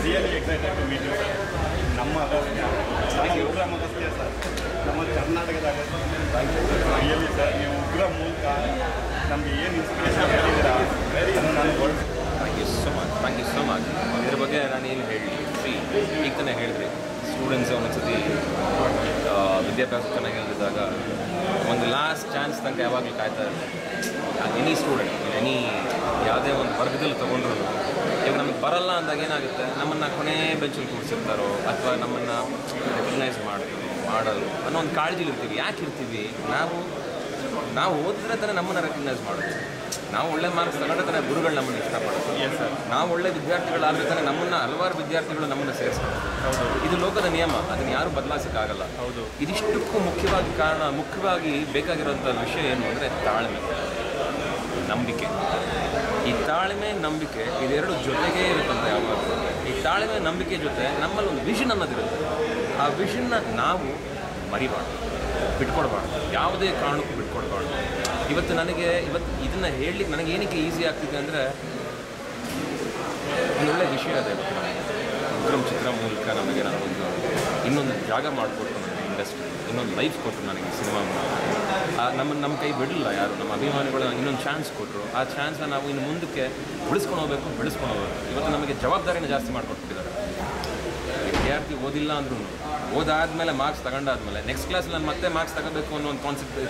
Really excited to meet you sir. ನಮ್ಮ Agastya, Ugramm Agastya sir, ನಮ್ಮ ಕರ್ನಾಟಕದ ಅಗಸ್ತ್ಯ. ರಿಯಲಿ ಸರ್, ನೀವು ಉಗ್ರಂ ಮೂಲಕ ನಮಗೆ ಏನು ಇನ್ಸ್ಪಿರೇಷನ್ ಹೇಳಿದ್ದೀರಾ, ವೆರಿ ನಾನು word. Thank you so much. ಇದ್ರ ಬಗ್ಗೆ ನಾನು ಏನು ಹೇಳಿ ಈಗ ತಾನೇ ಹೇಳಿದ್ರಿ, ಸ್ಟೂಡೆಂಟ್ಸ್ ಒಂದೊಂದ್ಸತಿ ವಿದ್ಯಾಭ್ಯಾಸ ಚೆನ್ನಾಗಿಲ್ದಿದ್ದಾಗ ಒಂದು ಲಾಸ್ಟ್ ಚಾನ್ಸ್ ತನಕ ಯಾವಾಗಲೂ ಕಾಯ್ತಾ ಇರುತ್ತೆ. ಎನಿ ಸ್ಟೂಡೆಂಟ್ ಎನಿ ಯಾವುದೇ ಒಂದು ವರ್ಗದಲ್ಲಿ ತೊಗೊಂಡ್ರು ಇವಾಗ ನಮಗೆ ಬರಲ್ಲ ಅಂದಾಗ ಏನಾಗುತ್ತೆ, ನಮ್ಮನ್ನು ಕೊನೆ ಬೆಂಚಲ್ಲಿ ಕೂರಿಸಿರ್ತಾರೋ ಅಥವಾ ನಮ್ಮನ್ನು ರೆಕಗ್ನೈಸ್ ಮಾಡಲು ಅನ್ನೋ ಒಂದು ಕಾಳಜಿಲಿರ್ತೀವಿ. ಯಾಕೆ ಇರ್ತೀವಿ? ನಾವು ಓದಿದ್ರೆ ತಾನೇ ನಮ್ಮನ್ನು ರೆಕಗ್ನೈಸ್ ಮಾಡೋದು. ನಾವು ಒಳ್ಳೆ ಮಾರ್ಕ್ಸ್ ತಗೊಂಡ್ರೆ ತಾನೇ ಗುರುಗಳು ನಮ್ಮನ್ನು ಇಷ್ಟಪಡ್ತಾರೆ. Yes sir. ನಾವು ಒಳ್ಳೆ ವಿದ್ಯಾರ್ಥಿಗಳಾದರೆ ತಾನೇ ನಮ್ಮನ್ನು ಹಲವಾರು ವಿದ್ಯಾರ್ಥಿಗಳು ನಮ್ಮನ್ನು ಸೇರಿಸ್ತಾರೆ. ಹೌದು, ಇದು ಲೋಕದ ನಿಯಮ, ಅದನ್ನು ಯಾರೂ ಬದಲಾಯಿಸೋಕ್ಕಾಗಲ್ಲ. ಹೌದು. ಇದಿಷ್ಟಕ್ಕೂ ಮುಖ್ಯವಾಗಿ ಬೇಕಾಗಿರೋಂಥ ವಿಷಯ ಏನು ಅಂದರೆ ತಾಳ್ಮೆ, ನಂಬಿಕೆ. ಈ ತಾಳ್ಮೆ ನಂಬಿಕೆ ಇದೆರಡು ಜೊತೆಗೇ ಇರುತ್ತಂತೆ ಯಾವಾಗ. ಈ ತಾಳ್ಮೆ ನಂಬಿಕೆ ಜೊತೆ ನಮ್ಮಲ್ಲಿ ಒಂದು ವಿಷನ್ ಅನ್ನೋದಿರುತ್ತೆ. ಆ ವಿಷನ್ನ ನಾವು ಮರಿಬಾರ್ದು, ಬಿಟ್ಕೊಡ್ಬಾರ್ದು, ಯಾವುದೇ ಕಾರಣಕ್ಕೂ ಬಿಟ್ಕೊಡ್ಬಾರ್ದು. ಇವತ್ತು ಇದನ್ನು ಹೇಳಲಿಕ್ಕೆ ನನಗೆ ಏನಕ್ಕೆ ಈಸಿ ಆಗ್ತಿದೆ ಅಂದರೆ, ಒಂದೊಳ್ಳೆ ವಿಷಯ ಅದೇ ಉಗ್ರಂ ಚಿತ್ರ ಮೂಲಕ ನಮಗೆ ನಾನೊಂದು ಇನ್ನೊಂದು ಜಾಗ ಮಾಡಿಕೊಟ್ಟು ನನಗೆ ಇಂಡಸ್ಟ್ರಿ, ಇನ್ನೊಂದು ಲೈಫ್ ಕೊಟ್ಟರು ನನಗೆ ಸಿನಿಮಾ ಮೂಲಕ. ನಮ್ಮ ಕೈ ಬಿಡಲಿಲ್ಲ ಯಾರು, ನಮ್ಮ ಅಭಿಮಾನಿಗಳು ಇನ್ನೊಂದು ಚಾನ್ಸ್ ಕೊಟ್ಟರು. ಆ ಚಾನ್ಸ್ನ ನಾವು ಇನ್ನು ಮುಂದಕ್ಕೆ ಬೆಳೆಸ್ಕೊಂಡು ಹೋಗಬೇಕು. ಇವತ್ತು ನಮಗೆ ಜವಾಬ್ದಾರಿನ ಜಾಸ್ತಿ ಮಾಡಿಕೊಟ್ಬಿಟ್ಟಿದ್ದಾರೆ. ವಿದ್ಯಾರ್ಥಿ ಓದಿಲ್ಲ ಅಂದ್ರೂ ಓದಾದ್ಮೇಲೆ ಮಾರ್ಕ್ಸ್ ತಗೊಂಡಾದ್ಮೇಲೆ ನೆಕ್ಸ್ಟ್ ಕ್ಲಾಸಲ್ಲಿ ನಾನು ಮತ್ತೆ ಮಾರ್ಕ್ಸ್ ತಗೋಬೇಕು ಅನ್ನೋ ಒಂದು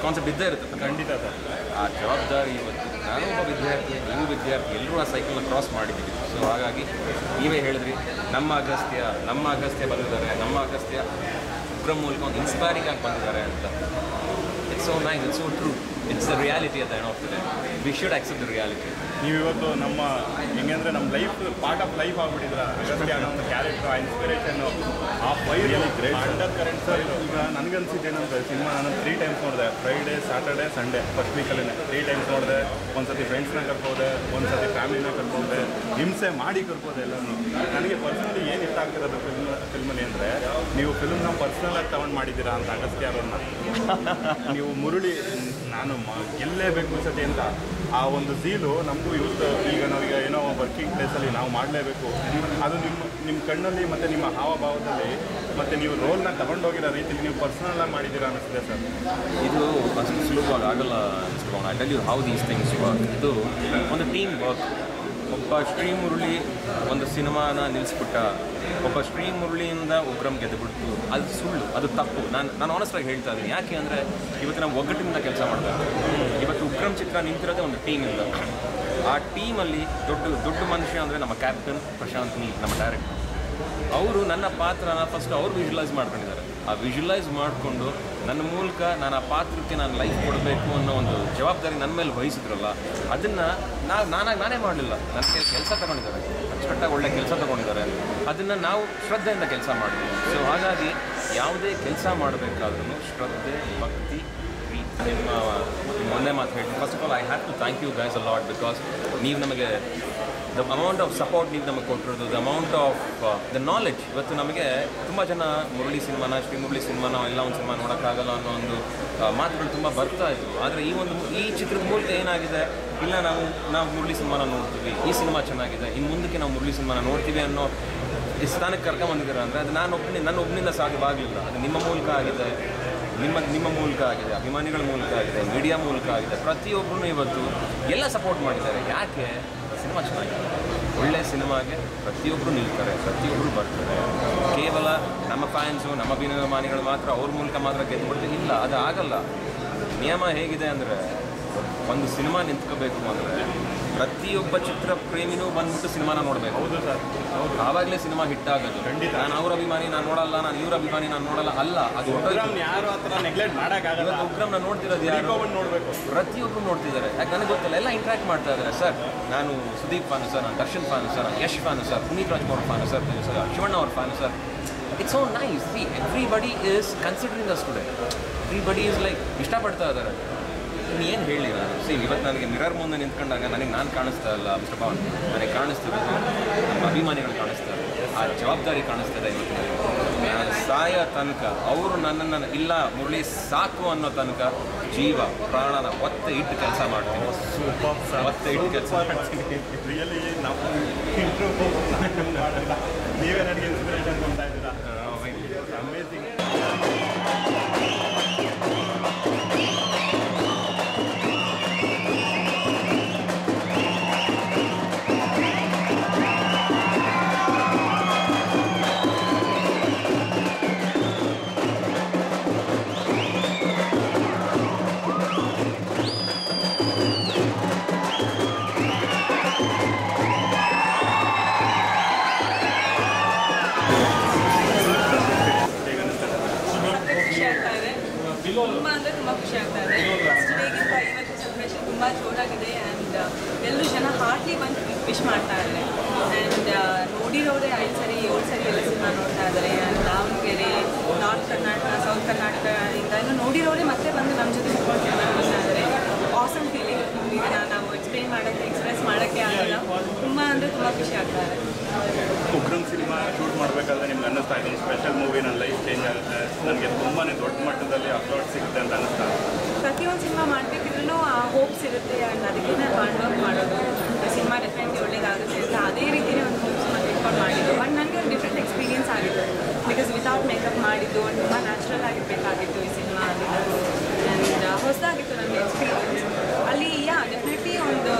ಕಾನ್ಸೆಪ್ಟ್ ಇದ್ದೇ ಇರುತ್ತೆ. ಖಂಡಿತ ಸರ್. ಆ ಜವಾಬ್ದಾರಿ ಇವತ್ತು ನಾನು ಒಬ್ಬ ವಿದ್ಯಾರ್ಥಿ, ನೀವು ವಿದ್ಯಾರ್ಥಿ, ಎಲ್ಲರೂ ಆ ಸೈಕಲ್ನ ಕ್ರಾಸ್ ಮಾಡಿದ್ದೀವಿ. ಸೊ ಹಾಗಾಗಿ ನೀವೇ ಹೇಳಿದ್ರಿ, ನಮ್ಮ ಅಗಸ್ತ್ಯ ಬಂದಿದ್ದಾರೆ, ನಮ್ಮ ಅಗಸ್ತ್ಯ ಉಗ್ರಂ ಮೂಲಕ ಒಂದು ಇನ್ಸ್ಪೈರಿಂಗ್ ಆಗಿ ಬಂದಿದ್ದಾರೆ ಅಂತ. It's so nice, it's so true, it's the reality at the end of the day. We should accept the reality. ನೀವಿವತ್ತು ನಮ್ಮ ಹೆಂಗಂದರೆ ನಮ್ಮ ಲೈಫ್ ಪಾರ್ಟ್ ಆಫ್ ಲೈಫ್ ಆಗಿಬಿಟ್ಟಿದ್ರ. ಅಗಸ್ತ್ಯ ಅನ್ನೋ ಒಂದು ಕ್ಯಾರೆಕ್ಟರ್, ಆ ಇನ್ಸ್ಪಿರೇಷನ್ನು, ಆ ಫೈರ್ ಅಂಡರ್ ಕರೆಂಟ್ ಸರ್. ಈಗ ನನಗನ್ಸಿದ್ದೇನಂದ್ರೆ ಸಿನಿಮಾ ನಾನು 3 ಟೈಮ್ಸ್ ನೋಡಿದೆ. ಫ್ರೈಡೇ, ಸ್ಯಾಟರ್ಡೇ, ಸಂಡೇ ಫಸ್ಟ್ ವೀಕಲ್ಲೇ 3 ಟೈಮ್ಸ್ ನೋಡಿದೆ. ಒಂದು ಸತಿ ಫ್ರೆಂಡ್ಸ್ನ ಕರ್ಕೋದೆ, ಒಂದು ಸತಿ ಫ್ಯಾಮಿಲಿನ ಕರ್ಕೋದೆ, ಹಿಂಸೆ ಮಾಡಿ ಕರ್ಕೋದೆ ಎಲ್ಲರೂ. ನನಗೆ ಪರ್ಸನಲಿ ಏನು ಇಷ್ಟ ಆಗ್ತಿರೋದು ಫಿಲ್ಮಲ್ಲಿ ಅಂದರೆ, ನೀವು ಫಿಲ್ಮ್ನ ಪರ್ಸ್ನಲಾಗಿ ತಗೊಂಡು ಮಾಡಿದ್ದೀರಾ ಅಂತ ಅಗಸ್ತ್ಯ ಅವ್ರನ್ನ. ನೀವು ಮುರುಳಿ ನಾನು ಗೆಲ್ಲೇಬೇಕು ಸತಿ ಅಂತ ಆ ಒಂದು ಝೀಲು ನಮಗೂ ಈಗ ನಾವೀಗ ಏನೋ ವರ್ಕಿಂಗ್ ಪ್ಲೇಸಲ್ಲಿ ನಾವು ಮಾಡಲೇಬೇಕು, ಅದು ನಿಮ್ಮ ಕಣ್ಣಲ್ಲಿ ಮತ್ತು ನಿಮ್ಮ ಹಾವಭಾವದಲ್ಲಿ ಮತ್ತು ನೀವು ರೋಲ್ನ ತಗೊಂಡೋಗಿರೋ ರೀತಿಯಲ್ಲಿ ನೀವು ಪರ್ಸನಲಾಗಿ ಮಾಡಿದ್ದೀರಾ ಅನ್ನಿಸ್ತಿದೆ ಸರ್. ಇದು ಅಷ್ಟು ಸುಲಭವಾಗಿ ಆಗಲ್ಲ ಅನಿಸ್ಕೊಂಡು. I tell you how these things work. ಇದು ಒಂದು ಟೀಮ್ ವರ್ಕ್. ಒಬ್ಬ ಶ್ರೀಮುರಳಿ ಒಂದು ಸಿನಿಮಾನ ನಿಲ್ಲಿಸ್ಬಿಟ್ಟ, ಒಬ್ಬ ಶ್ರೀಮುರಳಿಯಿಂದ ಉಗ್ರಂ ಗೆದ್ದುಬಿಡ್ತು, ಅದು ಸುಳ್ಳು, ಅದು ತಪ್ಪು. ನಾನು ಆನೆಸ್ಟಾಗಿ ಹೇಳ್ತಾ ಇದ್ದೀನಿ. ಯಾಕೆ ಅಂದರೆ ಇವತ್ತು ನಾವು ಒಗ್ಗಟ್ಟಿನಿಂದ ಕೆಲಸ ಮಾಡ್ತಾ ಇದ್ದೀವಿ. ಇವತ್ತು ಉಗ್ರಂ ಚಿತ್ರ ನಿಂತಿರೋದೇ ಒಂದು ಟೀಮಿಂದ. ಆ ಟೀಮಲ್ಲಿ ದೊಡ್ಡ ಮನುಷ್ಯ ಅಂದರೆ ನಮ್ಮ ಕ್ಯಾಪ್ಟನ್ ಪ್ರಶಾಂತ್ ನೀಲ್, ನಮ್ಮ ಡೈರೆಕ್ಟರ್. ಅವರು ನನ್ನ ಪಾತ್ರನ ಫಸ್ಟ್ ಅವರು ವಿಜುವಲೈಸ್ ಮಾಡ್ಕೊಂಡಿದ್ದಾರೆ. ಆ ವಿಜುವಲೈಸ್ ಮಾಡಿಕೊಂಡು ನನ್ನ ಮೂಲಕ ನಾನು ಆ ಪಾತ್ರಕ್ಕೆ ನಾನು ಲೈಫ್ ಕೊಡಬೇಕು ಅನ್ನೋ ಒಂದು ಜವಾಬ್ದಾರಿ ನನ್ನ ಮೇಲೆ ವಹಿಸಿದ್ರಲ್ಲ, ಅದನ್ನು ನಾನೇ ಮಾಡಲಿಲ್ಲ. ನನ್ನ ಕೆಲಸ ತಗೊಂಡಿದ್ದಾರೆ, ಅಚ್ಚುಕಟ್ಟಾಗಿ ಒಳ್ಳೆ ಕೆಲಸ ತಗೊಂಡಿದ್ದಾರೆ. ಅದನ್ನು ನಾವು ಶ್ರದ್ಧೆಯಿಂದ ಕೆಲಸ ಮಾಡಿದ್ವಿ. ಸೊ ಹಾಗಾಗಿ ಯಾವುದೇ ಕೆಲಸ ಮಾಡಬೇಕಾದ್ರೂ ಶ್ರದ್ಧೆ, ಭಕ್ತಿ, ನಿಮ್ಮ ಒಂದೇ ಮಾತು ಹೇಳ್ತೀನಿ. First of all I have to thank you guys a lot, because ನೀವು ನಮಗೆ ದ ಅಮೌಂಟ್ ಆಫ್ ಸಪೋರ್ಟ್ ನೀವು ನಮಗೆ ಕೊಟ್ಟಿರೋದು, the amount of the knowledge. ಇವತ್ತು ನಮಗೆ ತುಂಬ ಜನ ಶ್ರೀಮುರಳಿ ಸಿನಿಮಾನ ಎಲ್ಲ ಒಂದು ಸಿನಿಮಾ ನೋಡೋಕ್ಕಾಗಲ್ಲ ಅನ್ನೋ ಒಂದು ಮಾತುಗಳು ತುಂಬ ಬರ್ತಾ ಇದ್ವು. ಆದರೆ ಈ ಚಿತ್ರದ ಮೂಲಕ ಏನಾಗಿದೆ, ಇಲ್ಲ ನಾವು ಮುರಳಿ ಸಿನಿಮಾನ ನೋಡ್ತೀವಿ, ಈ ಸಿನಿಮಾ ಚೆನ್ನಾಗಿದೆ, ಇನ್ನು ಮುಂದಕ್ಕೆ ನಾವು ಮುರಳಿ ಸಿನಿಮಾನ ನೋಡ್ತೀವಿ ಅನ್ನೋ ಈ ಸ್ಥಾನಕ್ಕೆ ಕರ್ಕೊಂಬಂದಿದ್ದೀರ ಅಂದರೆ ಅದು ನನ್ನ ಒಬ್ಬನಿಂದ ಸಾಧ್ಯವಾಗಲಿಲ್ಲ. ಅದು ನಿಮ್ಮ ಮೂಲಕ ಆಗಿದೆ, ನಿಮ್ಮ ಮೂಲಕ ಆಗಿದೆ, ಅಭಿಮಾನಿಗಳ ಮೂಲಕ ಆಗಿದೆ, ಮೀಡಿಯಾ ಮೂಲಕ ಆಗಿದೆ. ಪ್ರತಿಯೊಬ್ಬರೂ ಇವತ್ತು ಎಲ್ಲ ಸಪೋರ್ಟ್ ಮಾಡಿದ್ದಾರೆ. ಯಾಕೆ? ಸಿನಿಮಾ ಚೆನ್ನಾಗಿದೆ. ಒಳ್ಳೆಯ ಸಿನಿಮಾಗೆ ಪ್ರತಿಯೊಬ್ಬರು ನಿಲ್ತಾರೆ, ಪ್ರತಿಯೊಬ್ಬರು ಬರ್ತಾರೆ. ಕೇವಲ ನಮ್ಮ ಫ್ಯಾನ್ಸು, ನಮ್ಮ ಅಭಿಮಾನಿಗಳು ಮಾತ್ರ ಅವ್ರ ಮೂಲಕ ಮಾತ್ರ ಗೆದ್ದುಬಿಡ್ತೀವಿ, ಇಲ್ಲ, ಅದು ಆಗಲ್ಲ. ನಿಯಮ ಹೇಗಿದೆ ಅಂದರೆ, ಒಂದು ಸಿನಿಮಾ ನಿಂತ್ಕೋಬೇಕು ಅಂದರೆ ಪ್ರತಿಯೊಬ್ಬ ಚಿತ್ರ ಪ್ರೇಮಿನೂ ಬಂದ್ಬಿಟ್ಟು ಸಿನಿಮಾನ ನೋಡಬೇಕು. ಹೌದು ಸರ್, ಹೌದು. ಆವಾಗಲೇ ಸಿನಿಮಾ ಹಿಟ್ ಆಗೋದು. ಖಂಡಿತ. ನಾನು ಅವ್ರ ಅಭಿಮಾನಿ ನಾನು ನೋಡಲ್ಲ, ನಾನು ಇವ್ರ ಅಭಿಮಾನಿ ನಾನು ನೋಡಲ್ಲ, ಅಲ್ಲ. ಅದು ಯಾರು ಆ ಥರ ನೆಗ್ಲೆಕ್ಟ್ ಮಾಡೋಕ್ಕಾಗಲ್ಲ. ಉಗ್ರಂನ ನೋಡ್ತಿರೋದು ಯಾರು? ನೋಡಬೇಕು. ಪ್ರತಿಯೊಬ್ಬರು ನೋಡ್ತಿದ್ದಾರೆ. ಯಾಕೆ ನನಗೆ ಗೊತ್ತಿಲ್ಲ, ಎಲ್ಲ ಇಂಟ್ರಾಕ್ಟ್ ಮಾಡ್ತಾ ಇದ್ದಾರೆ. ಸರ್ ನಾನು ಸುದೀಪ್ ಫ್ಯಾನು ಸರ್, ನಾನು ದರ್ಶನ್ ಫ್ಯಾನು ಸರ್, ನಾನು Yash fan sir, Puneeth Rajkumar fan sir, Shivanna ಅವ್ರ ಫ್ಯಾನು sir. It's so nice. See everybody is considering us today. Everybody is like ಇಷ್ಟಪಡ್ತಾ ಇದ್ದಾರೆ. ಏನು ಹೇಳಿ ನಾನು ಇವತ್ತು ನನಗೆ ಮಿರರ್ ಮುಂದೆ ನಿಂತ್ಕೊಂಡಾಗ ನಾನು ಕಾಣಿಸ್ತಾ ಇಲ್ಲ ಮಿಸ್ಟರ್ ಪವನ್, ನನಗೆ ಕಾಣಿಸ್ತಿರೋದು ನಮ್ಮ ಅಭಿಮಾನಿಗಳು ಕಾಣಿಸ್ತಾರೆ. ಆ ಜವಾಬ್ದಾರಿ ಕಾಣಿಸ್ತದೆ. ಇವತ್ತು ನಾನು ಸಾಯೋ ತನಕ ಅವರು ನನ್ನನ್ನು ಇಲ್ಲ ಮುರಳಿ ಸಾಕು ಅನ್ನೋ ತನಕ ಜೀವ ಪ್ರಾಣನ ಒತ್ತೆ ಇಟ್ಟು ಕೆಲಸ ಮಾಡ್ತೀನಿ. ಒತ್ತೆ ಇಟ್ಟು ಕೆಲಸ ಮಾಡ್ತೀನಿ. ರಿಯಲಿ ನಾವು ನೀವೇ ನನಗೆ ಇನ್ಸ್ಪಿರೇಷನ್ ಕೊಡ್ತಾ ಇದ್ದೀರಾ. ಅಮೇಸಿಂಗ್. ತುಂಬ ಅಂದರೆ ತುಂಬ ಖುಷಿ ಆಗ್ತಾ ಇದೆ. ಫಸ್ಟ್ ಡೇಗಿಂತ ಇವತ್ತು ಸೆಲೆಬ್ರೇಷನ್ ತುಂಬ ಜೋರಾಗಿದೆ ಆ್ಯಂಡ್ ಎಲ್ಲರೂ ಜನ ಹಾರ್ಟ್ಲಿ ಬಂದು ವಿಶ್ ಮಾಡ್ತಾ ಇದ್ದಾರೆ. ಆ್ಯಂಡ್ ನೋಡಿರೋರೆ 5 ಸರಿ 7 ಸರಿ ಎಲ್ಲ ಸಿನಿಮಾ ನೋಡ್ತಾ ಇದ್ದಾರೆ. And Davanagere, north Karnataka, south ಕರ್ನಾಟಕದಿಂದ ಇನ್ನೂ ನೋಡಿರೋರೆ ಮತ್ತೆ ಬಂದು ನಮ್ಮ ಜೊತೆ ಕುತ್ಕೊಂಡು ಸಿನಿಮಾ ನೋಡ್ತಾ ಇದ್ದಾರೆ. Awesome feeling. ಈಗ ನಾವು ಎಕ್ಸ್ಪ್ರೆಸ್ ಮಾಡೋಕ್ಕೆ ಆಗಲ್ಲ. ತುಂಬ ಅಂದರೆ ತುಂಬ ಖುಷಿ ಆಗ್ತಾ ಇದೆ. ಉಗ್ರಂ ಸಿನಿಮಾ ಶೂಟ್ ಮಾಡಬೇಕಾದ್ರೆ ನಿಮ್ಗೆ ಅನ್ನಿಸ್ತಾ ಇದೆ ಸ್ಪೆಷಲ್ ಮೂವಿ ನನ್ನ ಲೈಫ್ ಚೇಂಜ್ ಆಗುತ್ತೆ, ನನಗೆ ತುಂಬಾ ದೊಡ್ಡ ಮಟ್ಟದಲ್ಲಿ ಅಪ್ಲೋಡ್ ಸಿಗುತ್ತೆ ಅಂತ ಅನ್ನಿಸ್ತಾ ಇದೆ. ಪ್ರತಿಯೊಂದು ಸಿನಿಮಾ ಮಾಡಬೇಕಿದ್ರೂ ಆ ಹೋಪ್ಸ್ ಇರುತ್ತೆ ಆ್ಯಂಡ್ ಅದಕ್ಕೆ ಹಾರ್ಡ್ ವರ್ಕ್ ಮಾಡೋದು. ಸಿನಿಮಾ ಡೆಫಿನೆಟ್ಲಿ ಒಳ್ಳೇದಾಗುತ್ತೆ ಅಂತ ಅದೇ ರೀತಿಯೇ ಒಂದು ಹೋಪ್ಸ್ ಇಟ್ಕೊಂಡು ಮಾಡಿದ್ದು. ಬಟ್ ನನಗೆ ಒಂದು ಡಿಫ್ರೆಂಟ್ ಎಕ್ಸ್ಪೀರಿಯನ್ಸ್ ಆಗಿತ್ತು. ಬಿಕಾಸ್ ವಿತೌಟ್ ಮೇಕಪ್ ಮಾಡಿದ್ದು ಒಂದು ತುಂಬ ನ್ಯಾಚುರಲ್ ಆಗಿರಬೇಕಾಗಿತ್ತು ಈ ಸಿನಿಮಾ ಅಲ್ಲಿ. ಆ್ಯಂಡ್ ಹೊಸದಾಗಿತ್ತು ನನಗೆ ಎಕ್ಸ್ಪೀರಿಯನ್ಸ್ ಅಲ್ಲಿ. ಡೆಫಿನೆಟ್ಲಿ ಒಂದು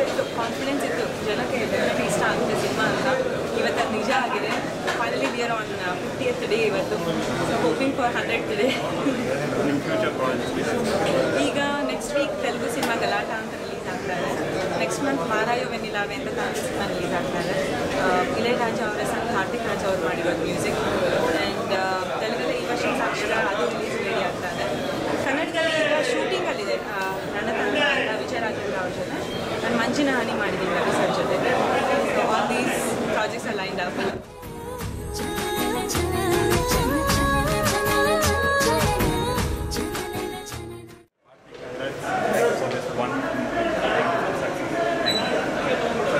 ಇತ್ತು, ಕಾನ್ಫಿಡೆನ್ಸ್ ಇತ್ತು, ಜನಕ್ಕೆ ಡೆಫಿನೆಟ್ಲಿ ಇಷ್ಟ ಆಗುತ್ತೆ ಸಿನಿಮಾ ಅಂತ. ಇವತ್ತು ಅದು ನಿಜ ಆಗಿದೆ. Finally we are on 50th day ಇವತ್ತು. So hoping for 100th day. ನಿಮ್ಮ ಫ್ಯೂಚರ್ ಪ್ರಾಜೆಕ್ಟ್ಸ್ ಈಗ next week Telugu cinema Galata ಅಂತ ರಿಲೀಸ್ ಆಗ್ತಾ ಇದೆ. ನೆಕ್ಸ್ಟ್ ಮಂತ್ ಮಾರಾಯೋ ವೆನಿಲಾವೆ ಅಂತ ಕನ್ನಡ ಸಿನಿಮಾ ರಿಲೀಸ್ ಆಗ್ತಾ ಇದೆ. ಇಳೆಯರಾಜ ಅವರ ಸನ್ ಕಾರ್ತಿಕ್ ರಾಜ್ ಅವ್ರು ಮಾಡಿರೋದು ಮ್ಯೂಸಿಕ್. ಆ್ಯಂಡ್ ತೆಲುಗಲ್ಲಿ ಈ ವರ್ಷ ಸಾಕ್ಷರ ಅದು ರಿಲೀಸ್ ರೆಡಿ ಆಗ್ತಾ ಇದೆ. ಕನ್ನಡದಲ್ಲಿ ಈಗ ಶೂಟಿಂಗಲ್ಲಿದೆ ನನ್ನ ತಂದೆ ವಿಜಯ ರಾಘವೇಂದ್ರ ಅವ್ರ ಜೊತೆ. ನಾನು ಮಂಜಿನ ಹನಿ ಮಾಡಿದ್ದೀನಿ ರವಿ ಸರ್ ಜೊತೆಗೆ. So all these projects are lined up.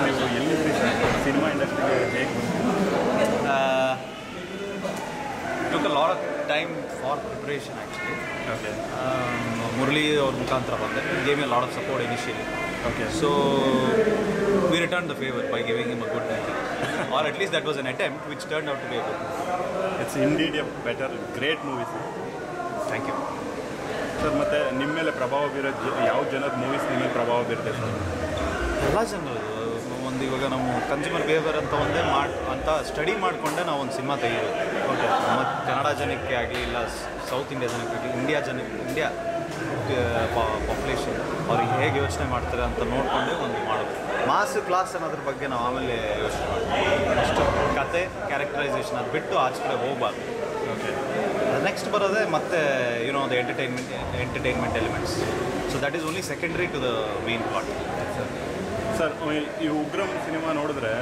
ನೀವು ಎಲ್ಲಿದ್ರಿ ಸಿನಿಮಾ ಇಂಡಸ್ಟ್ರಿಗೆ ಹೇಗೆ? took a lot of time for preparation actually. Okay Murli or Mukantra ಬಂದೆ. He gave me a lot of support initially. Okay. So we returned the favor by giving him a good movie. Or at least that was an attempt which turned out to be a good movie. It's indeed A better great movies. Thank you. Sir ಮತ್ತು ನಿಮ್ಮ ಮೇಲೆ ಪ್ರಭಾವ ಬೀರೋದು ಯಾವ ಜನದ movies ನಿಮ್ಮ ಮೇಲೆ ಪ್ರಭಾವ ಬೀರುತ್ತೆ ಸರ್? ಎಲ್ಲ ಜನರು ಒಂದು ಇವಾಗ ನಾವು ಕನ್ಸ್ಯೂಮರ್ ಬಿಹೇವಿಯರ್ ಅಂತ ಒಂದೇ ಅಂತ ಸ್ಟಡಿ ಮಾಡಿಕೊಂಡೆ ನಾವು ಒಂದು ಸಿನಿಮಾ ತೆಗಿಯೋದು. ಓಕೆ, ನಮ್ಮ ಕನ್ನಡ ಜನಕ್ಕೆ ಆಗಲಿ ಇಲ್ಲ ಸೌತ್ ಇಂಡಿಯಾ ಜನಕ್ಕಾಗಲಿ ಇಂಡಿಯಾ ಪಾಪ್ಯುಲೇಷನ್ ಅವ್ರಿಗೆ ಹೇಗೆ ಯೋಚನೆ ಮಾಡ್ತಾರೆ ಅಂತ ನೋಡಿಕೊಂಡೆ ಒಂದು ಮಾಡೋದು. ಮಾಸ್ ಕ್ಲಾಸ್ ಅನ್ನೋದ್ರ ಬಗ್ಗೆ ನಾವು ಆಮೇಲೆ ಯೋಚನೆ ಮಾಡ್ತೀವಿ. ಅಷ್ಟು ಕತೆ ಕ್ಯಾರೆಕ್ಟರೈಸೇಷನ್ ಅದು ಬಿಟ್ಟು ಆಚೆ ಕಡೆ ಹೋಗಬಾರ್ದು. ಓಕೆ, ನೆಕ್ಸ್ಟ್ ಬರೋದೇ ಮತ್ತೆ the entertainment elements. So that is only secondary to the main part. Sir ಈ ಉಗ್ರಂ ಸಿನಿಮಾ ನೋಡಿದ್ರೆ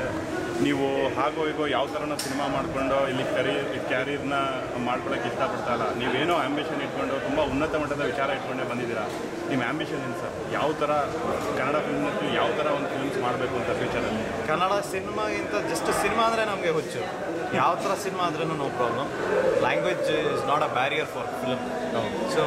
ನೀವು ಹಾಗೋ ಹೀಗೋ ಯಾವ ಥರನೋ ಸಿನಿಮಾ ಮಾಡಿಕೊಂಡು ಇಲ್ಲಿ ಕ್ಯಾರಿಯರ್ನ ಮಾಡ್ಕೊಳಕ್ಕೆ ಇಷ್ಟಪಡ್ತಾ ಇಲ್ಲ. ನೀವೇನೋ ಆ್ಯಂಬಿಷನ್ ಇಟ್ಕೊಂಡು ತುಂಬ ಉನ್ನತ ಮಟ್ಟದ ವಿಚಾರ ಇಟ್ಕೊಂಡೇ ಬಂದಿದ್ದೀರಾ. ನಿಮ್ಮ ಆ್ಯಂಬಿಷನ್ ಏನು ಸರ್? ಯಾವ ಥರ ಕನ್ನಡ ಫಿಲ್ಮ್ನಲ್ಲಿ ಯಾವ ಥರ ಒಂದು ಫಿಲ್ಮ್ಸ್ ಮಾಡಬೇಕು ಅಂತ ಫ್ಯೂಚರಲ್ಲಿ? ಕನ್ನಡ ಸಿನಿಮಾಗಿಂತ ಜಸ್ಟ್ ಸಿನಿಮಾ ಅಂದರೆ ನಮಗೆ ಹುಚ್ಚು. ಯಾವ ಥರ ಸಿನಿಮಾ ಆದ್ರೂ no problem. Language is not a barrier for film. So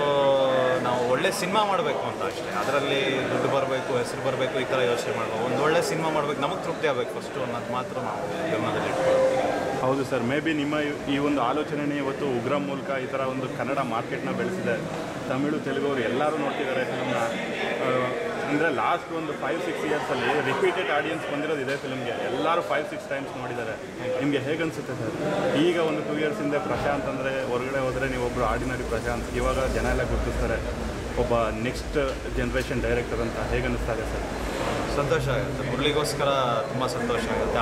ನಾವು ಒಳ್ಳೆ ಸಿನಿಮಾ ಮಾಡಬೇಕು ಅಂತ ಅಷ್ಟೇ. ಅದರಲ್ಲಿ ದುಡ್ಡು ಬರಬೇಕು, ಹೆಸರು ಬರಬೇಕು, ಈ ಥರ ಯೋಚನೆ ಮಾಡಬೇಕು. ಒಂದು ಒಳ್ಳೆ ಸಿನಿಮಾ ಮಾಡಬೇಕು, ನಮಗೆ ತೃಪ್ತಿ ಆಗಬೇಕು ಫಸ್ಟು ಅನ್ನೋದು ಮಾತ್ರ ನಾವು ಗಮನದಲ್ಲಿ ಇಟ್ಕೊಳ್ಳೋದು. ಹೌದು ಸರ್, ಮೇ ಬಿ ನಿಮ್ಮ ಈ ಒಂದು ಆಲೋಚನೆನೇ ಇವತ್ತು ಉಗ್ರಂ ಮೂಲಕ ಈ ಥರ ಒಂದು ಕನ್ನಡ ಮಾರ್ಕೆಟ್ನ ಬೆಳೆಸಿದೆ. ತಮಿಳು ತೆಲುಗು ಅವರು ಎಲ್ಲರೂ ನೋಡ್ತಿದ್ದಾರೆ ಫಿಲ್ಮ್ನ. ಅಂದರೆ ಲಾಸ್ಟ್ ಒಂದು 5-6 ಇಯರ್ಸಲ್ಲಿ ರಿಪೀಟೆಡ್ ಆಡಿಯನ್ಸ್ ಬಂದಿರೋದು ಇದೇ ಫಿಲ್ಮ್ಗೆ. ಎಲ್ಲರೂ 5-6 ಟೈಮ್ಸ್ ನೋಡಿದ್ದಾರೆ. ನಿಮಗೆ ಹೇಗೆ ಅನಿಸುತ್ತೆ ಸರ್? ಈಗ ಒಂದು 2 ಇಯರ್ಸ್ ಹಿಂದೆ ಪ್ರಶಾಂತ್ ಅಂದರೆ ಹೊರಗಡೆ ಹೋದರೆ ನೀವೊಬ್ಬರು ಆರ್ಡಿನರಿ ಪ್ರಶಾಂತ್, ಇವಾಗ ಜನ ಎಲ್ಲ ಗುರುತಿಸ್ತಾರೆ ಒಬ್ಬ ನೆಕ್ಸ್ಟ್ ಜನ್ರೇಷನ್ ಡೈರೆಕ್ಟರ್ ಅಂತ. ಹೇಗೆ ಅನ್ನಿಸ್ತಾ ಇದೆ ಸರ್? ಸಂತೋಷ ಆಗುತ್ತೆ. ಮುರಳಿಗೋಸ್ಕರ ತುಂಬ ಸಂತೋಷ ಆಗುತ್ತೆ.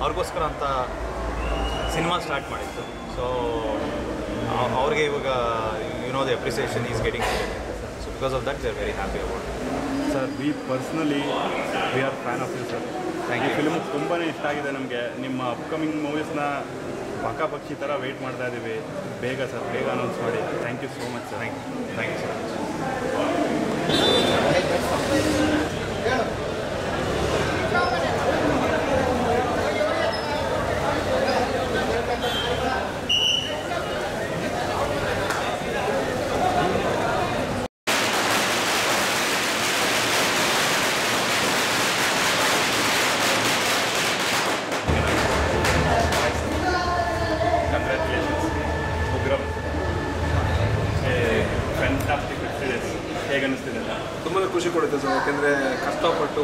ಅವ್ರಿಗೋಸ್ಕರ ಅಂತ ಸಿನಿಮಾ ಸ್ಟಾರ್ಟ್ ಮಾಡಿತ್ತು. ಸೊ ಅವ್ರಿಗೆ ಇವಾಗ the appreciation is getting. So because of that we are very happy about. Sir, personally we are fan of you sir. Thank you. ಈ ಫಿಲ್ಮ್ ತುಂಬಾ ಇಷ್ಟ ಆಗಿದೆ ನಮಗೆ. ನಿಮ್ಮ ಅಪ್ಕಮಿಂಗ್ ಮೂವೀಸ್ನ ಪಕ್ಷಿ ಥರ ವೆಯ್ಟ್ ಮಾಡ್ತಾ ಇದ್ದೀವಿ. ಬೇಗ ಸರ್, ಬೇಗ ಅನೌನ್ಸ್ ಮಾಡಿ. Thank you so much sir. Thank you sir.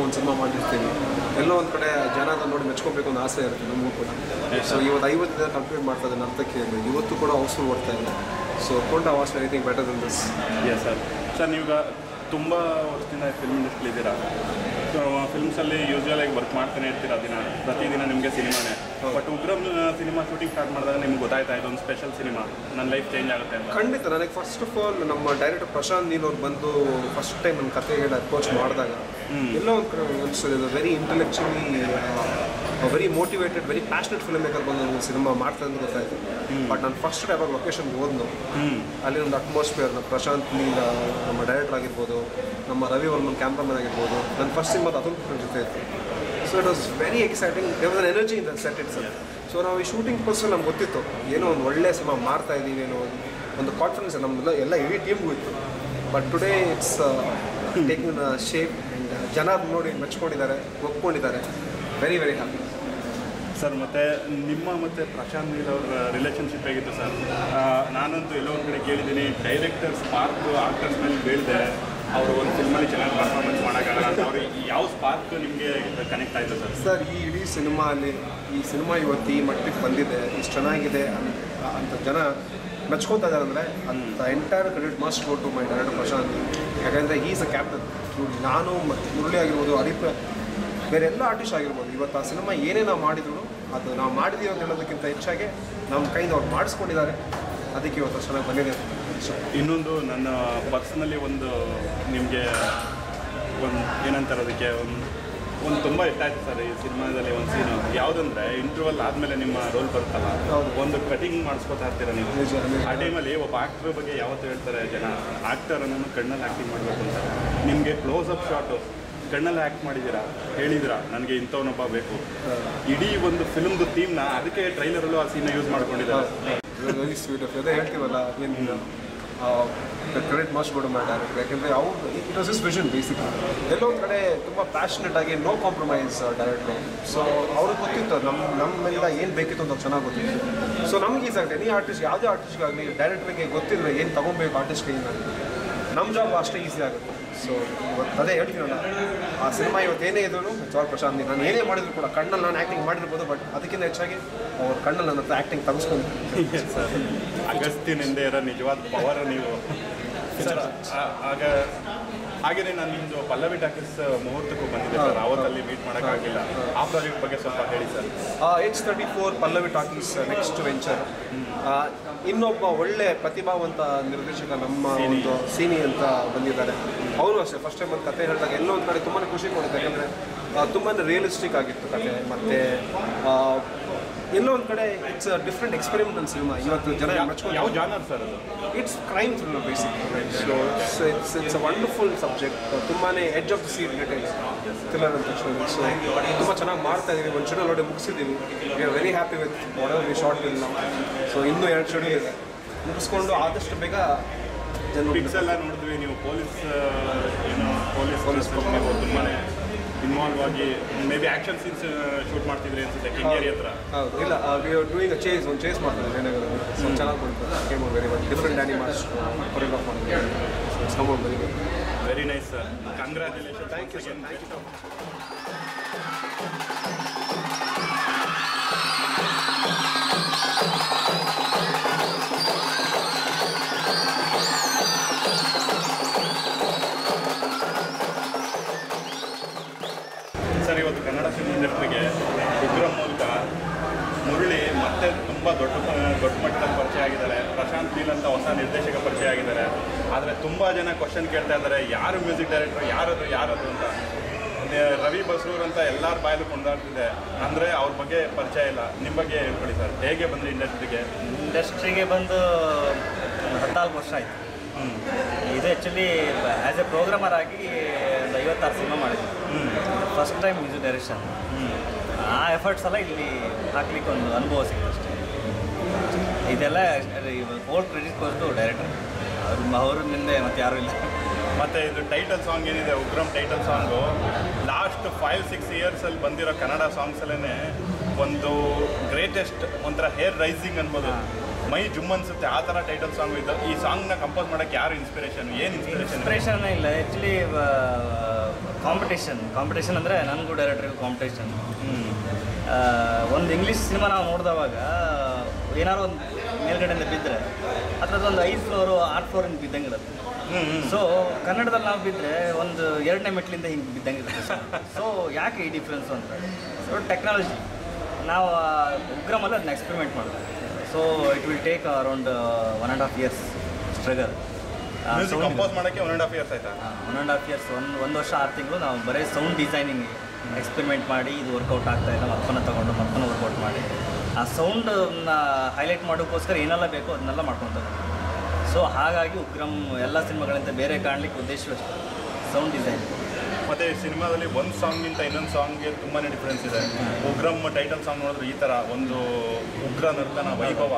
ಒಂದು ಸಿನಿಮಾ ಮಾಡಿರ್ತೀವಿ, ಎಲ್ಲೋ ಒಂದು ಕಡೆ ಜನ ಅದನ್ನು ನೋಡಿ ಮೆಚ್ಕೋಬೇಕು ಅನ್ನೋ ಆಸೆ ಇರುತ್ತೆ ನಮಗೂ ಕೂಡ. ಸೊ ಇವತ್ತು 50 ದಿನ ಕಂಪ್ಲೀಟ್ ಮಾಡ್ತಾ ಇದೆ ನರ್ತಕಿಯಲ್ಲಿ, ಇವತ್ತು ಕೂಡ ಹೌಸ್ಫುಲ್ ಓಡ್ತಾ ಇದೆ. ಸೊ ಕೊಂಡ was anything better than this. Yes sir. Sir ನೀವೀಗ ತುಂಬ ವರ್ಷದಿಂದ ಫಿಲ್ಮ್ ಇಂಡಸ್ಟ್ರಿ ಇದ್ದೀರಾ. ಸೊ ಫಿಲ್ಮ್ಸಲ್ಲಿ ಯೂಸ್ವಲ್ ಆಗಿ ವರ್ಕ್ ಮಾಡ್ತಾನೆ ಇರ್ತೀರ ಪ್ರತಿದಿನ ನಿಮಗೆ ಸಿನಿಮಾನೇ. But Ugramm cinema shooting start ಮಾಡಿದಾಗ ನಿಮ್ಗೆ ಗೊತ್ತಾಯ್ತಾ ಇದೊಂದು ಸ್ಪೆಷಲ್ ಸಿನಿಮಾ, ನನ್ನ ಲೈಫ್ ಚೇಂಜ್ ಆಗುತ್ತೆ ಅಂತ? ಖಂಡಿತ. ನನಗೆ ಫಸ್ಟ್ ಆಫ್ ಆಲ್ ನಮ್ಮ ಡೈರೆಕ್ಟರ್ ಪ್ರಶಾಂತ್ ನೀಲ್ ಅವ್ರು ಬಂದು ಫಸ್ಟ್ ಟೈಮ್ ನನ್ನ ಕತೆ ಹೇಳಿ ಅಪ್ರೋಚ್ ಮಾಡಿದಾಗ ಎಲ್ಲೋ ಒಂದು ಕಡೆ ಅನಿಸ್ತದೆ, very intellectually very motivated, very passionate film maker ಬಂದು ಒಂದು ಸಿನಿಮಾ ಮಾಡ್ತಾರೆ ಅಂತ ಗೊತ್ತಾಯಿತು. ಬಟ್ ನಾನು ಫಸ್ಟ್ ಟೈಮ್ ಆಗ ಲೊಕೇಶನ್ಗೆ ಹೋದ್ನು, ಅಲ್ಲಿ ಒಂದು ಅಟ್ಮಾಸ್ಫಿಯರ್, ನಮ್ಮ ಪ್ರಶಾಂತ್ ನೀಲ್ ನಮ್ಮ ಡೈರೆಕ್ಟರ್ ಆಗಿರ್ಬೋದು, ನಮ್ಮ ರವಿ ವರ್ಮನ್ ಕ್ಯಾಮ್ರಾಮನ್ ಆಗಿರ್ಬೋದು, ನನ್ನ ಫಸ್ಟ್ ಸಿನಿಮಾದ ಅದೊಂದು ಜೊತೆ ಇತ್ತು. So it was very exciting. There was an energy in the set itself. So ನಾವು ಈ ಶೂಟಿಂಗ್ ಪರ್ಸನ್ ನಮ್ಗೆ ಗೊತ್ತಿತ್ತು, ಏನೋ ಒಂದು ಒಳ್ಳೆ ಸಿನಿಮಾ ಮಾಡ್ತಾ ಇದ್ದೀವಿ ಅನ್ನೋ ಒಂದು ಕಾನ್ಫಿಡೆನ್ಸ್ ನಮ್ಮೆಲ್ಲ ಎಲ್ಲ ಇಡೀ ಟೀಮ್ಗೂ ಇತ್ತು. But today it's taking shape and ಜನ ನೋಡಿ ಮೆಚ್ಕೊಂಡಿದ್ದಾರೆ, ಒಪ್ಕೊಂಡಿದ್ದಾರೆ. Very very happy. ಸರ್ ಮತ್ತು ನಿಮ್ಮ ಮತ್ತು ಪ್ರಶಾಂತ್ ನೀಲ್ ಅವ್ರ ರಿಲೇಷನ್ಶಿಪ್ ಹೇಗಿತ್ತು ಸರ್? ನಾನಂತೂ ಎಲ್ಲೋ ಒಂದು ಕಡೆ ಕೇಳಿದ್ದೀನಿ, ಡೈರೆಕ್ಟರ್ ಸ್ಪಾರ್ಕ್ ಆಕ್ಟರ್ಸ್ ಮೇಲೆ ಬೀಳಿದೆ, ಅವರು ಒಂದು ಫಿಲ್ಮಲ್ಲಿ ಚೆನ್ನಾಗಿ ಪರ್ಫಾರ್ಮೆನ್ಸ್ ಮಾಡೋಕ್ಕಾಗಲ್ಲ ಅಂತ. ಅವ್ರು ಯಾವ ಸ್ಪಾರ್ಕ್ ನಿಮಗೆ ಕನೆಕ್ಟ್ ಆಯಿತು ಸರ್? ಸರ್, ಈ ಇಡೀ ಸಿನಿಮಾಲಿ ಈ ಸಿನಿಮಾ ಇವತ್ತು ಈ ಮಟ್ಟಿಗೆ ಬಂದಿದೆ, ಇಷ್ಟು ಚೆನ್ನಾಗಿದೆ ಅಂತ ಜನ ಮೆಚ್ಕೊತಾ ಇದ್ದಾರೆ ಅಂದರೆ ಅಂತ entire credit must go to my director Prashanth. ಯಾಕಂದರೆ ಈಸ್ ಅ ಕ್ಯಾಪ್ಟನ್. ನಾನು ಮುರಳಿ ಆಗಿರ್ಬೋದು, ಹರಿಪ್ರ, ಬೇರೆ ಎಲ್ಲ ಆರ್ಟಿಸ್ಟ್ ಆಗಿರ್ಬೋದು, ಇವತ್ತು ಆ ಸಿನಿಮಾ ಏನೇ ನಾವು ಮಾಡಿದ್ರು ಅದು ನಾವು ಮಾಡಿದ್ದೀವಿ ಅಂತ ಹೇಳೋದಕ್ಕಿಂತ ಹೆಚ್ಚಾಗಿ ನಮ್ಮ ಕೈಯಿಂದ ಅವ್ರು ಮಾಡಿಸ್ಕೊಂಡಿದ್ದಾರೆ. ಅದಕ್ಕೆ ಇವತ್ತು ಚೆನ್ನಾಗಿ ಬಂದಿದೆ. ಇನ್ನೊಂದು ನನ್ನ ಪರ್ಸನಲಿ ಒಂದು ನಿಮಗೆ ಒಂದು ಏನಂತಾರೆ ಅದಕ್ಕೆ ಒಂದು ತುಂಬ ಇಷ್ಟ ಆಯಿತು ಸರ್ ಈ ಸಿನಿಮಾದಲ್ಲಿ ಒಂದು ಸೀನು. ಯಾವುದಂದ್ರೆ ಇಂಟರ್ವಲ್ ಆದಮೇಲೆ ನಿಮ್ಮ ರೋಲ್ ಬರುತ್ತಲ್ಲ, ಒಂದು ಕಟಿಂಗ್ ಮಾಡಿಸ್ಕೊತಾ ಇರ್ತೀರ ನೀವು. ಆ ಟೈಮಲ್ಲಿ ಒಬ್ಬ ಆ್ಯಕ್ಟ್ರ್ ಬಗ್ಗೆ ಯಾವತ್ತೂ ಹೇಳ್ತಾರೆ ಜನ, ಆ್ಯಕ್ಟರ್ ಅನ್ನೋನು ಕಣ್ಣಲ್ಲಿ ಆ್ಯಕ್ಟಿಂಗ್ ಮಾಡಬೇಕು ಅಂತ. ನಿಮಗೆ ಕ್ಲೋಸ್ ಅಪ್ ಶಾಟು ಕಣ್ಣಲ್ಲಿ ಆ್ಯಕ್ಟ್ ಮಾಡಿದ್ದೀರಾ, ಹೇಳಿದಿರಾ ನನಗೆ ಇಂಥವನೊಬ್ಬ ಬೇಕು. ಇಡೀ ಒಂದು ಫಿಲ್ಮ್ದು ಥೀಮ್ನ ಅದಕ್ಕೆ ಟ್ರೈಲರಲ್ಲೂ ಆ ಸೀನ್ನ ಯೂಸ್ ಮಾಡ್ಕೊಂಡಿದ್ದಾರೆ. ವೆರಿ ಸ್ವೀಟ್ ಆಫ್ ಅದೇ ಹೇಳ್ತೀವಲ್ಲ, ಏನು credit must go to my director. ಯಾಕೆಂದರೆ ಅವ್ರು it was his vision basically. ಎಲ್ಲೋ ಒಂದು ಕಡೆ ತುಂಬ ಪ್ಯಾಷನೆಟ್ ಆಗಿ ನೋ ಕಾಂಪ್ರಮೈಸ್ ಡೈರೆಕ್ಟ್ರು. ಸೊ ಅವ್ರಿಗೆ ಗೊತ್ತಿತ್ತು ನಮ್ಮಿಂದ ಏನು ಬೇಕಿತ್ತು ಅಂತ ಚೆನ್ನಾಗಿ ಗೊತ್ತಿತ್ತು. ಸೊ ನಮ್ಗೆ ಈಸ್ ಆಗುತ್ತೆ, ಎನಿ ಆರ್ಟಿಸ್ಟ್, ಯಾವುದೇ ಆರ್ಟಿಸ್ಟ್ಗಾಗಲಿ ಡೈರೆಕ್ಟ್ರಿಗೆ ಗೊತ್ತಿದ್ರೆ ಏನು ತೊಗೊಬೇಕು ಆರ್ಟಿಸ್ಟ್ಗೆ ಏನು ನಮ್ಮ ಜಾಬ್ ಅಷ್ಟೇ ಈಸಿ ಆಗುತ್ತೆ. ಸೊ ಇವತ್ತು ಅದೇ ಹೇಳ್ತೀನಲ್ಲ, ಆ ಸಿನಿಮಾ ಇವತ್ತೇನೇ ಇದ್ರು ಸಾರ್ ಪ್ರಶಾಂತ್, ನಾನು ಏನೇ ಮಾಡಿದ್ರು ಕೂಡ ಕಣ್ಣಲ್ಲಿ ನಾನು ಆ್ಯಕ್ಟಿಂಗ್ ಮಾಡಿರ್ಬೋದು, ಬಟ್ ಅದಕ್ಕಿಂತ ಹೆಚ್ಚಾಗಿ ಅವ್ರ ಕಣ್ಣಲ್ಲಿ ನನ್ನ ಹತ್ರ ಆ್ಯಕ್ಟಿಂಗ್ ತೆಗೆಸ್ಕೊಂಡು ಅಗಸ್ತ್ಯನಿಂದ ಇರೋ ನಿಜವಾದ ಪವರ್ ನೀವು ಸರ್. ಹಾಗೆಯೇ ನಾನು ನಿಮ್ಮದು ಪಲ್ಲವಿ ಟಾಕೀಸ್ ಮುಹೂರ್ತಕ್ಕೂ ಬಂದಿದ್ದೆ ಸರ್, ಅವತ್ತಲ್ಲಿ ಮೀಟ್ ಮಾಡೋಕ್ಕಾಗಿಲ್ಲ. ಆ ಪ್ರಾಜೆಕ್ಟ್ ಬಗ್ಗೆ ಸ್ವಲ್ಪ ಹೇಳಿ sir. H34 Pallavi talkies next venture. ಇನ್ನೊಬ್ಬ ಒಳ್ಳೆ ಪ್ರತಿಭಾವಂತ ನಿರ್ದೇಶಕ ನಮ್ಮ ಒಂದು ಸೀನಿ ಅಂತ ಬಂದಿದ್ದಾರೆ. ಅವರು ಅಷ್ಟೇ ಫಸ್ಟ್ ಟೈಮ್ ಒಂದು ಕತೆ ಹೇಳಿದಾಗ ಎಲ್ಲೋ ಒಂದು ಕಡೆ ತುಂಬಾ ಖುಷಿ ಕೊಡುತ್ತೆ. ಯಾಕಂದರೆ ತುಂಬಾ ರಿಯಲಿಸ್ಟಿಕ್ ಆಗಿತ್ತು ಕತೆ. ಮತ್ತು ಎಲ್ಲೋ ಒಂದು ಕಡೆ it's a different experimental cinema. ಇವತ್ತು ಜನ ಮೆಚ್ಕೊಂಡು. ಯಾವ ಜಾನರ್ ಸರ್ ಅದು? It's crime thriller basically. So it's a wonderful subject. ತುಂಬಾ edge of the seat related thriller ಅಂತ. ಸೊ ತುಂಬ ಚೆನ್ನಾಗಿ ಮಾಡ್ತಾ ಇದ್ದೀವಿ. ಒಂದು ಶೆಡ್ಯೂಲ್ ನೋಡಿ ಮುಗಿಸಿದ್ದೀವಿ. We are very happy with whatever we shot ಇಲ್ಲ. ಸೊ ಇನ್ನೂ 2 ಶೆಡ್ಯೂಲ್ ಇದೆ, ಮುಗಿಸ್ಕೊಂಡು ಆದಷ್ಟು ಬೇಗ ಪಿಕ್ಸ್ ಎಲ್ಲ ನೋಡಿದ್ವಿ. ನೀವು ಪೊಲೀಸ್ ನೀವು ತುಂಬಾ ಇನ್ವಾಲ್ವ್ ಆಗಿ maybe action scenes shoot ಮಾಡ್ತಿದ್ರಿ ಅನ್ಸುತ್ತೆ ಕೆಂಗೇರಿ ಹತ್ರ. ಹೌದು, ಇಲ್ಲ, we are doing a chase. ಒಂದು ಚೇಸ್ ಮಾಡ್ತಾರೆ ಜಯನಗರದಲ್ಲಿ. ಸೊ ಚೆನ್ನಾಗಿ ಬಂತು. Game very well different animals choreograph ಮಾಡ್ತಾರೆ. Very nice sir, congratulation. Thank you sir. Thank you. Sir, ಇವತ್ತು ಕನ್ನಡ ಫಿಲ್ಮ್ ಇಂಡಸ್ಟ್ರಿಗೆ ಉಗ್ರಂ ಮೂಲಕ ಮುರಳಿ ಮತ್ತೆ ತುಂಬ ದೊಡ್ಡ ಮಟ್ಟದಲ್ಲಿ ಪರಿಚಯ ಆಗಿದ್ದಾರೆ. ಪ್ರಶಾಂತ್ ನೀಲ್ ಅಂತ ಹೊಸ ನಿರ್ದೇಶಕ ಪರಿಚಯ ಆಗಿದ್ದಾರೆ. ಆದರೆ ತುಂಬ ಜನ ಕ್ವಶನ್ ಕೇಳ್ತಾ ಇದ್ದಾರೆ, ಯಾರು ಮ್ಯೂಸಿಕ್ ಡೈರೆಕ್ಟರ್, ಯಾರದು ಅಂತ. ರವಿ ಬಸ್ರೂರ್ ಅಂತ ಎಲ್ಲರ ಬಾಯಲ್ಲೂ ಕೊಂಡಾಡ್ತಿದೆ, ಅಂದರೆ ಅವ್ರ ಬಗ್ಗೆ ಪರಿಚಯ ಇಲ್ಲ. ನಿಮ್ಮ ಬಗ್ಗೆ ಹೇಳ್ಕೊಳ್ಳಿ ಸರ್, ಹೇಗೆ ಬಂದ್ರಿ ಇಂಡಸ್ಟ್ರಿಗೆ ಬಂದು 14 ವರ್ಷ ಆಯಿತು. ಇದು ಆ್ಯಕ್ಚುಲಿ ಆ್ಯಸ್ ಎ ಪ್ರೋಗ್ರಾಮರ್ ಆಗಿ ಒಂದು 56 ಸಿನಿಮಾ ಮಾಡಿದ್ವಿ. First time music direction. ಆ ಎಫರ್ಟ್ಸ್ ಎಲ್ಲ ಇಲ್ಲಿ ಹಾಕ್ಲಿಕ್ಕೆ ಒಂದು ಅನುಭವ ಸಿಕ್ತಷ್ಟೇ. ಇದೆಲ್ಲ ಓಲ್ಡ್ ಕ್ರೆಡಿಟ್ ಕೊಟ್ಟು ಡೈರೆಕ್ಟರ್ ಅವ್ರ ಮುಂದೆ ಮತ್ತು ಯಾರೂ ಇಲ್ಲ. ಮತ್ತು ಇದು ಟೈಟಲ್ ಸಾಂಗ್ ಏನಿದೆ, ಉಗ್ರಂ ಟೈಟಲ್ ಸಾಂಗು, ಲಾಸ್ಟ್ 5-6 ಇಯರ್ಸಲ್ಲಿ ಬಂದಿರೋ ಕನ್ನಡ ಸಾಂಗ್ಸಲ್ಲೇ ಒಂದು ಗ್ರೇಟ್ ಗ್ರೇಟೆಸ್ಟ್ ಒಂಥರ ಹೇರ್ ರೈಸಿಂಗ್ ಅನ್ಬೋದು, ಮೈ ಜುಮ್ ಅನ್ಸುತ್ತೆ ಆ ಥರ ಟೈಟಲ್ ಸಾಂಗ್ ಇದು. ಈ ಸಾಂಗ್ನ ಕಂಪೋಸ್ ಮಾಡೋಕ್ಕೆ ಯಾರು ಇನ್ಸ್ಪಿರೇಷನ್, ಏನು ಇನ್ಸ್ಪಿರೇಷನ್ ಇಲ್ಲ ಆ್ಯಕ್ಚುಲಿ. ಕಾಂಪಿಟೇಷನ್ ಅಂದರೆ ನನಗೂ ಡೈರೆಕ್ಟ್ರಿಗೂ ಕಾಂಪಿಟೇಷನ್. ಒಂದು ಇಂಗ್ಲೀಷ್ ಸಿನಿಮಾ ನಾವು ನೋಡಿದವಾಗ ಏನಾದ್ರು ಒಂದು ಮೇಲ್ಗಡೆಯಿಂದ ಬಿದ್ದರೆ ಅದರದ್ದೊಂದು 5 ಫ್ಲೋರು 6 ಫ್ಲೋರಿಂದ ಬಿದ್ದಂಗೆ ಇರುತ್ತೆ. ಸೊ ಕನ್ನಡದಲ್ಲಿ ನಾವು ಬಿದ್ದರೆ ಒಂದು 2ನೇ ಮೆಟ್ಲಿಂದ ಹಿಂಗೆ ಬಿದ್ದಂಗೆ ಇರುತ್ತೆ. ಸೊ ಯಾಕೆ ಈ ಡಿಫ್ರೆನ್ಸು ಅಂತ, ಸೊ ಟೆಕ್ನಾಲಜಿ ನಾವು ಉಗ್ರಮಲ್ಲಿ ಅದನ್ನ ಎಕ್ಸ್ಪೆರಿಮೆಂಟ್ ಮಾಡೋದು. So it will take around 1.5 years struggle. Compose ಮಾಡೋಕ್ಕೆ 1.5 years ಆಯ್ತಾ? 1.5 years, ಒಂದು ವರ್ಷ 6 ತಿಂಗಳು ನಾವು ಬರೀ ಸೌಂಡ್ ಡಿಸೈನಿಂಗ್ ಎಕ್ಸ್ಪೆರಿಮೆಂಟ್ ಮಾಡಿ ಇದು ವರ್ಕೌಟ್ ಆಗ್ತಾ ಇಲ್ಲ, ಮತ್ತೊಂದು ತೊಗೊಂಡು ಮತ್ತೊಂದು ವರ್ಕೌಟ್ ಮಾಡಿ ಆ ಸೌಂಡನ್ನ ಹೈಲೈಟ್ ಮಾಡೋಕ್ಕೋಸ್ಕರ ಏನೆಲ್ಲ ಬೇಕೋ ಅದನ್ನೆಲ್ಲ ಮಾಡ್ಕೊತಾರೆ. ಸೊ ಹಾಗಾಗಿ ಉಗ್ರಂ ಎಲ್ಲ ಸಿನಿಮಾಗಳಿಂದ ಬೇರೆ ಕಾಣಲಿಕ್ಕೆ ಉದ್ದೇಶವೇ ಸೌಂಡ್ ಡಿಸೈನ್. ಮತ್ತು ಸಿನಿಮಾದಲ್ಲಿ ಒಂದು ಸಾಂಗಿಂತ ಇನ್ನೊಂದು ಸಾಂಗ್ಗೆ ತುಂಬಾ ಡಿಫ್ರೆನ್ಸ್ ಇದೆ. ಉಗ್ರಂ ಟೈಟಲ್ ಸಾಂಗ್ ನೋಡಿದ್ರೆ ಈ ಥರ ಒಂದು ಉಗ್ರ ನರ್ತನ ವೈಭವ,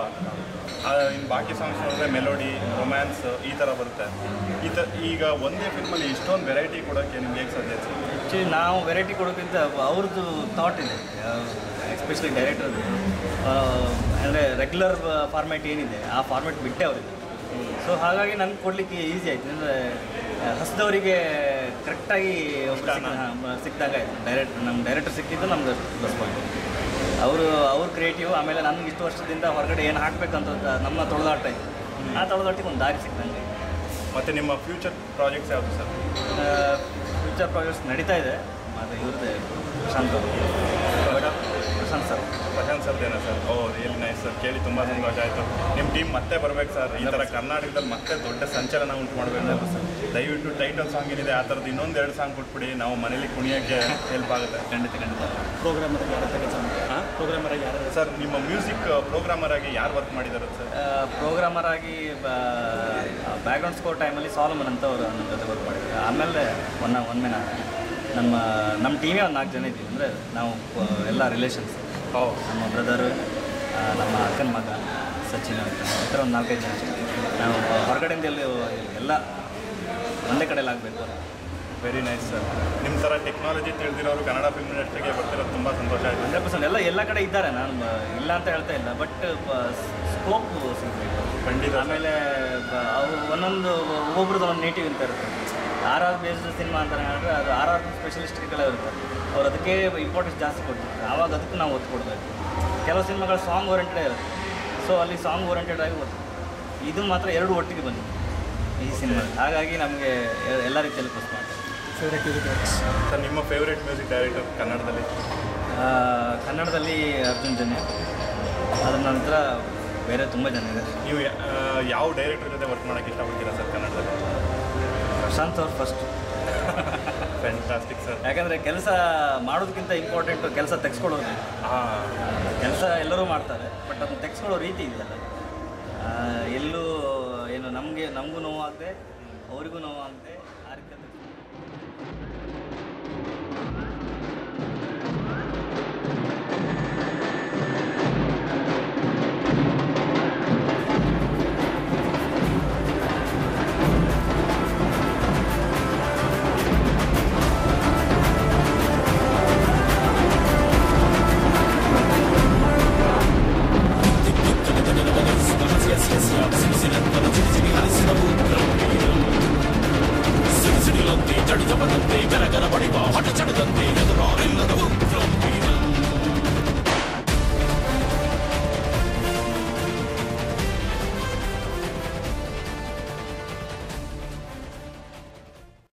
ಇನ್ನು ಬಾಕಿ ಸಾಂಗ್ಸ್ ನೋಡಿದ್ರೆ ಮೆಲೋಡಿ, ರೊಮ್ಯಾನ್ಸ್ ಈ ಥರ ಬರುತ್ತೆ. ಈಗ ಒಂದೇ ಫಿಲ್ಮಲ್ಲಿ ಇಷ್ಟೊಂದು ವೆರೈಟಿ ಕೊಡೋಕ್ಕೆ ನಿಮ್ಗೆ ಹೇಗೆ ಸಾಧ್ಯ? ಆ್ಯಕ್ಚುಲಿ ನಾವು ವೆರೈಟಿ ಕೊಡೋಕ್ಕಿಂತ ಅವ್ರದ್ದು ಥಾಟ್ ಇದೆ, ಎಸ್ಪೆಷಲಿ ಡೈರೆಕ್ಟರ್ದು. ಅಂದರೆ ರೆಗ್ಯುಲರ್ ಫಾರ್ಮ್ಯಾಟ್ ಏನಿದೆ ಆ ಫಾರ್ಮ್ಯಾಟ್ ಬಿಟ್ಟೆ ಅವರಿಗೆ. ಸೊ ಹಾಗಾಗಿ ನನಗೆ ಕೊಡಲಿಕ್ಕೆ ಈಸಿ ಆಯಿತು. ಅಂದರೆ ಹೊಸದವರಿಗೆ ಕರೆಕ್ಟಾಗಿ ಸಿಕ್ಕಿದಾಗ ಆಯಿತು. ನಮ್ಮ ಡೈರೆಕ್ಟರ್ ಸಿಕ್ಕಿದ್ದು ನಮ್ಗೆ ಪ್ಲಸ್ ಪಾಯಿಂಟ್. ಅವರು ಕ್ರಿಯೇಟಿವ್. ಆಮೇಲೆ ನನಗೆ ಇಷ್ಟು ವರ್ಷದಿಂದ ಹೊರಗಡೆ ಏನು ಹಾಕಬೇಕಂತ ನಮ್ಮ ತೊಳೆದಾಟ ಇತ್ತು, ಆ ತೊಳೆದಾಟಿಗೆ ಒಂದು ದಾರಿ ಸಿಕ್ಕಿದಂಗೆ. ಮತ್ತು ನಿಮ್ಮ ಫ್ಯೂಚರ್ ಪ್ರಾಜೆಕ್ಟ್ಸ್ ಯಾವುದು ಸರ್? ಫ್ಯೂಚರ್ ಪ್ರಾಜೆಕ್ಟ್ಸ್ ನಡೀತಾ ಇದೆ. ಮತ್ತು ಇವ್ರದ್ದೇ ಪ್ರಶಾಂತ್ ಸರ್ದೇನಾ sir? Oh really nice sir, ಕೇಳಿ ತುಂಬ ಸಂತೋಷ ಆಯಿತು. ನಿಮ್ಮ ಟೀಮ್ ಮತ್ತೆ ಬರ್ಬೇಕು ಸರ್. ಈ ಥರ ಕರ್ನಾಟಕದಲ್ಲಿ ಮತ್ತೆ ದೊಡ್ಡ ಸಂಚಲನ ಉಂಟು ಮಾಡಬೇಕು ಸರ್. ದಯವಿಟ್ಟು ಟೈಟಲ್ ಸಾಂಗ್ ಏನಿದೆ ಆ ಥರದ್ದು ಇನ್ನೊಂದು 2 ಸಾಂಗ್ ಕೊಟ್ಬಿಡಿ, ನಾವು ಮನೇಲಿ ಕುಣಿಯೋಕ್ಕೆ ಹೆಲ್ಪ್ ಆಗುತ್ತೆ. ಖಂಡಿತ. ಪ್ರೋಗ್ರಾಮರ್ ಯಾರು ಸರ್? ನಿಮ್ಮ ಮ್ಯೂಸಿಕ್ ಪ್ರೋಗ್ರಾಮರ್ ಆಗಿ ಯಾರು ವರ್ಕ್ ಮಾಡಿದ್ದಾರೆ ಸರ್? ಪ್ರೋಗ್ರಾಮರ್ ಆಗಿ ಬ್ಯಾಕ್ಗ್ರೌಂಡ್ ಸ್ಕೋರ್ ಟೈಮಲ್ಲಿ ಸಾಲಮನ್ ಅಂತ ಅವರು ನನ್ನ ಜೊತೆ ವರ್ಕ್ ಮಾಡಿದ್ದಾರೆ. ಆಮೇಲೆ ಒಮ್ಮೆ ನಮ್ಮ ಟೀಮೇ ಒಂದು 4 ಜನ ಇದ್ದೀವಿ. ಅಂದರೆ ನಾವು ಎಲ್ಲ ರಿಲೇಷನ್ಸ್, ನಮ್ಮ ಬ್ರದರು, ನಮ್ಮ ಅಕ್ಕನ ಮಗ ಸಚಿನ್ ಅಂತ ಈ ಥರ ಒಂದು 4-5 ಜನ ಅಷ್ಟೇ. ನಾವು ಹೊರಗಡೆಯಿಂದ ಎಲ್ಲ ಒಂದೇ ಕಡೆಯಲ್ಲಿ ಆಗಬೇಕು. Very nice sir. ನಿಮ್ಮ ಥರ ಟೆಕ್ನಾಲಜಿ ತಿಳಿದಿರೋರು ಕನ್ನಡ ಫಿಲ್ಮ್ ಇಂಡಸ್ಟ್ರಿಗೆ ಬರ್ತಿರೋದು ತುಂಬ ಸಂತೋಷ ಆಯಿತು. 100% ಎಲ್ಲ ಕಡೆ ಇದ್ದಾರೆ, ನಾನು ಇಲ್ಲ ಅಂತ ಹೇಳ್ತಾ ಇಲ್ಲ. ಬಟ್ ಸ್ಕೋಪ್ ಸಿಗಬೇಕು ಖಂಡಿತ. ಆಮೇಲೆ ಅವರು ಒಬ್ಬೊಬ್ರದ್ದು ಒಂದು ನೇಟಿವ್ ಅಂತ ಇರುತ್ತೆ. RR ಬೇಸ್ಡ್ ಸಿನಿಮಾ ಅಂತ ಹೇಳಿದ್ರೆ ಅದು RR ಸ್ಪೆಷಲಿಸ್ಟ್ಗಳೇ ಇರುತ್ತೆ. ಅವ್ರು ಅದಕ್ಕೆ ಇಂಪಾರ್ಟೆನ್ಸ್ ಜಾಸ್ತಿ ಕೊಡ್ತಾರೆ. ಆವಾಗ ಅದಕ್ಕೆ ನಾವು ಒತ್ತು ಕೊಡಬೇಕು. ಕೆಲವು ಸಿನಿಮಾಗಳು ಸಾಂಗ್ ಓರಿಯೆಂಟೆಡ್ ಇರುತ್ತೆ. ಸೊ ಅಲ್ಲಿ ಸಾಂಗ್ ಓರಿಯೆಂಟೆಡ್ ಆಗಿ ಒತ್ತು, ಇದು ಮಾತ್ರ 2 ಒಟ್ಟಿಗೆ ಬಂದಿದೆ ಈ ಸಿನಿಮಾ. ಹಾಗಾಗಿ ನಮಗೆ ಎಲ್ಲ ರೀತಿಯಲ್ಲಿ ಪ್ಲಸ್ ಮಾಡ್ತಾರೆ. Favourite music directors sir? ನಿಮ್ಮ ಫೇವ್ರೇಟ್ ಮ್ಯೂಸಿಕ್ ಡೈರೆಕ್ಟರ್ ಕನ್ನಡದಲ್ಲಿ ಅರ್ಜುನ್ ಜನ್ಯ. ಅದರ ನಂತರ ಬೇರೆ ತುಂಬ ಜನ ಇದೆ. ನೀವು ಯಾವ ಡೈರೆಕ್ಟರ್ ಜೊತೆ ವರ್ಕ್ ಮಾಡೋಕ್ಕೆ ಇಷ್ಟಪಡ್ತೀರಾ ಸರ್ ಕನ್ನಡದಲ್ಲಿ? ಪ್ರಶಾಂತ್ ಅವ್ರು ಫಸ್ಟ್. Fantastic sir. ಯಾಕಂದರೆ ಕೆಲಸ ಮಾಡೋದಕ್ಕಿಂತ ಇಂಪಾರ್ಟೆಂಟು ಕೆಲಸ ತೆಗೆಸ್ಕೊಳ್ಳೋದು. ಕೆಲಸ ಎಲ್ಲರೂ ಮಾಡ್ತಾರೆ, ಬಟ್ ಅದನ್ನು ತೆಗೆಸ್ಕೊಳ್ಳೋ ರೀತಿ ಇದೆಯಲ್ಲ, ಎಲ್ಲೂ ಏನು ನಮಗೂ ನೋವಾಗದೆ ಅವರಿಗೂ ನೋವಾಗದೆ